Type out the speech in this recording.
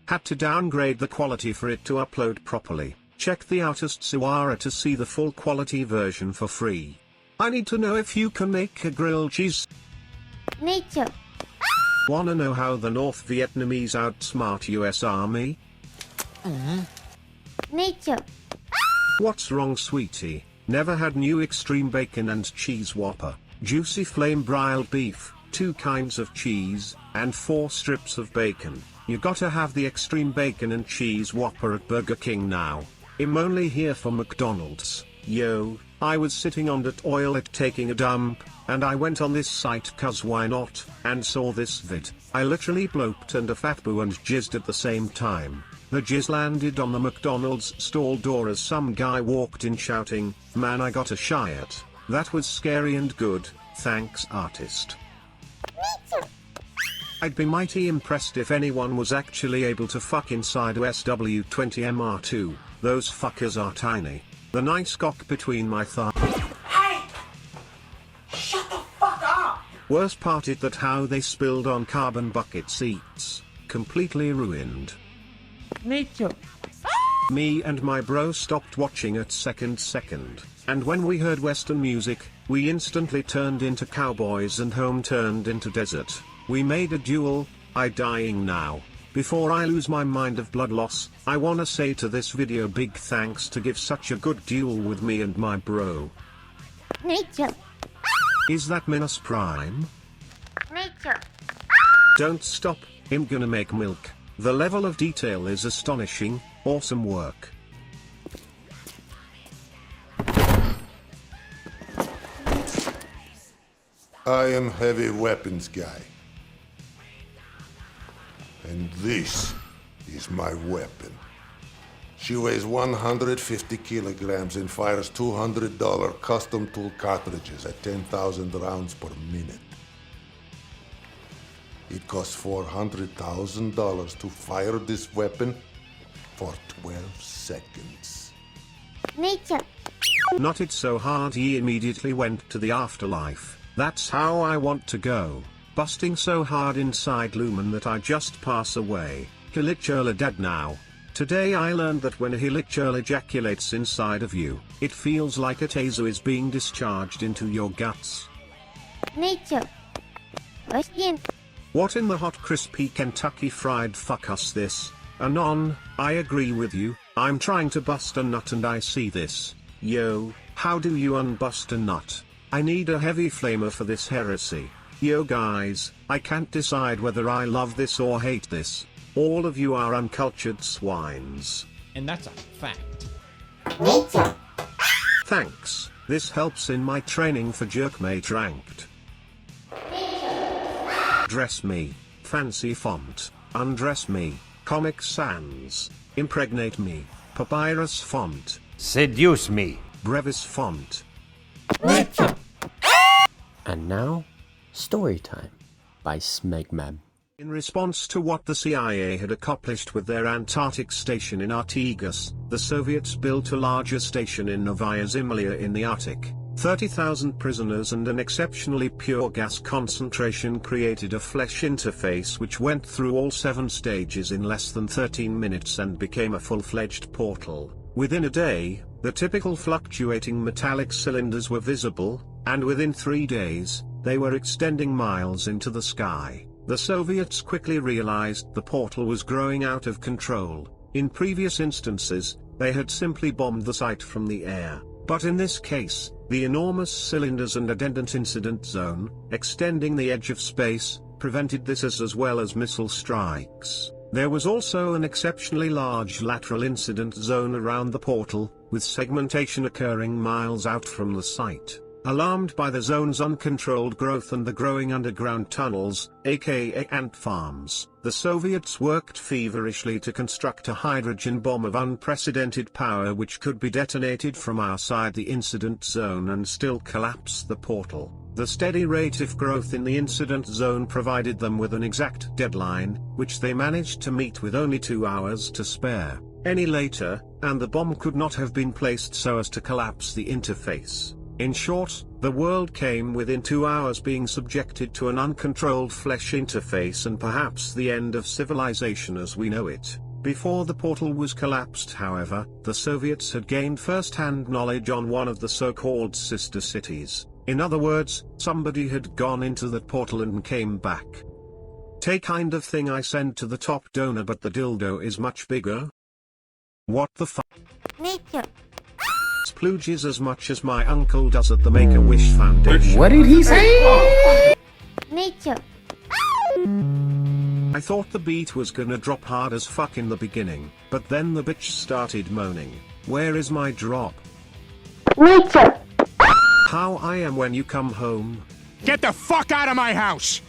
Had to downgrade the quality for it to upload properly. Check the r34 to see the full quality version for free. I need to know if you can make a grilled cheese. Nature. Wanna know how the North Vietnamese outsmart US Army? Nature. What's wrong, sweetie? Never had new extreme bacon and cheese Whopper, juicy flame broiled beef, 2 kinds of cheese, and 4 strips of bacon. You gotta have the extreme bacon and cheese Whopper at Burger King now. I'm only here for McDonald's. Yo, I was sitting on the toilet taking a dump, and I went on this site cause why not, and saw this vid. I literally bloped and a fat boo and jizzed at the same time. The jizz landed on the McDonald's stall door as some guy walked in shouting, "Man, I got a shit. That was scary and good, thanks artist." I'd be mighty impressed if anyone was actually able to fuck inside a SW20 MR2, those fuckers are tiny. The nice cock between my thighs. Hey! Shut the fuck up! Worst part is that how they spilled on carbon bucket seats. Completely ruined. Nature. Me and my bro stopped watching at second, and when we heard Western music, we instantly turned into cowboys and home turned into desert. We made a duel, I dying now. Before I lose my mind of blood loss, I wanna say to this video big thanks to give such a good duel with me and my bro. Nature. Is that Minus Prime? Nature. Don't stop, I'm gonna make milk. The level of detail is astonishing, awesome work. I am heavy weapons guy. And this is my weapon. She weighs 150 kilograms and fires $200 custom tool cartridges at 10,000 rounds per minute. It costs $400,000 to fire this weapon for 12 seconds. Nature. Not it so hard he immediately went to the afterlife. That's how I want to go. Busting so hard inside Lumen that I just pass away. Hilichurl dead now. Today I learned that when a Hilichurl ejaculates inside of you, it feels like a taser is being discharged into your guts. Nature. Question. What in the hot crispy Kentucky fried fuck us this? Anon, I agree with you, I'm trying to bust a nut and I see this. Yo, how do you unbust a nut? I need a heavy flamer for this heresy. Yo guys, I can't decide whether I love this or hate this. All of you are uncultured swines. And that's a fact. Nature. Thanks, this helps in my training for Jerkmate Ranked. Dress me, fancy font, undress me, Comic Sans, impregnate me, papyrus font, Seduce me. brevis font. Nature. And now, story time by Smegmab. In response to what the CIA had accomplished with their Antarctic station in Artigas, the Soviets built a larger station in Novaya Zemlya in the Arctic. 30,000 prisoners and an exceptionally pure gas concentration created a flesh interface which went through all 7 stages in less than 13 minutes and became a full-fledged portal. Within a day, the typical fluctuating metallic cylinders were visible, and within 3 days, they were extending miles into the sky. The Soviets quickly realized the portal was growing out of control. In previous instances, they had simply bombed the site from the air. But in this case, the enormous cylinders and addendant incident zone, extending the edge of space, prevented this as well as missile strikes. There was also an exceptionally large lateral incident zone around the portal, with segmentation occurring miles out from the site. Alarmed by the zone's uncontrolled growth and the growing underground tunnels, aka ant farms, the Soviets worked feverishly to construct a hydrogen bomb of unprecedented power which could be detonated from outside the incident zone and still collapse the portal. The steady rate of growth in the incident zone provided them with an exact deadline, which they managed to meet with only 2 hours to spare. Any later, and the bomb could not have been placed so as to collapse the interface. In short, The world came within 2 hours being subjected to an uncontrolled flesh interface and perhaps the end of civilization as we know it. Before the portal was collapsed, however, the Soviets had gained first-hand knowledge on one of the so-called sister cities. In other words, somebody had gone into that portal and came back. Take kind of thing I send to the top donor, but the dildo is much bigger. What the fuck? Nature. Splooges as much as my uncle does at the Make-A-Wish Foundation. What did he say? Nature. I thought the beat was gonna drop hard as fuck in the beginning, but then the bitch started moaning. Where is my drop? Nature. How I am when you come home. Get the fuck out of my house!